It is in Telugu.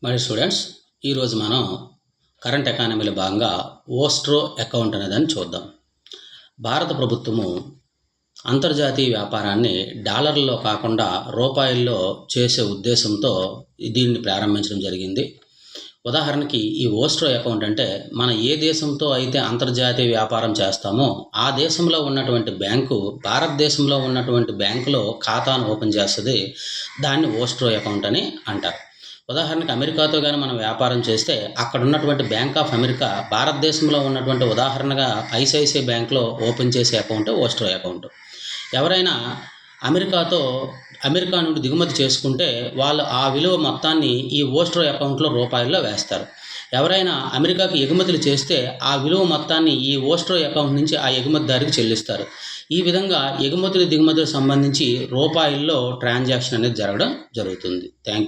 మరి స్టూడెంట్స్, ఈరోజు మనం కరెంట్ ఎకానమీలో భాగంగా ఓస్ట్రో అకౌంట్ అనేదాన్ని చూద్దాం. భారత ప్రభుత్వము అంతర్జాతీయ వ్యాపారాన్ని డాలర్లలో కాకుండా రూపాయల్లో చేసే ఉద్దేశంతో దీన్ని ప్రారంభించడం జరిగింది. ఉదాహరణకి ఈ ఓస్ట్రో అకౌంట్ అంటే మన ఏ దేశంతో అయితే అంతర్జాతీయ వ్యాపారం చేస్తామో ఆ దేశంలో ఉన్నటువంటి బ్యాంకు భారతదేశంలో ఉన్నటువంటి బ్యాంకులో ఖాతాను ఓపెన్ చేస్తుంది. దాన్ని ఓస్ట్రో అకౌంట్ అని అంటారు. ఉదాహరణకి అమెరికాతో కానీ మనం వ్యాపారం చేస్తే అక్కడ ఉన్నటువంటి బ్యాంక్ ఆఫ్ అమెరికా భారతదేశంలో ఉన్నటువంటి ఉదాహరణగా ఐసిఐసిఐ బ్యాంక్లో ఓపెన్ చేసే అకౌంట్ ఓస్ట్రో అకౌంట్. ఎవరైనా అమెరికా నుండి దిగుమతి చేసుకుంటే వాళ్ళు ఆ విలువ మొత్తాన్ని ఈ ఓస్ట్రో అకౌంట్లో రూపాయల్లో వేస్తారు. ఎవరైనా అమెరికాకి ఎగుమతులు చేస్తే ఆ విలువ మొత్తాన్ని ఈ ఓస్ట్రో అకౌంట్ నుంచి ఆ ఎగుమతిదారికి చెల్లిస్తారు. ఈ విధంగా ఎగుమతులు దిగుమతులకు సంబంధించి రూపాయల్లో ట్రాన్సాక్షన్ అనేది జరగడం జరుగుతుంది. Thank you.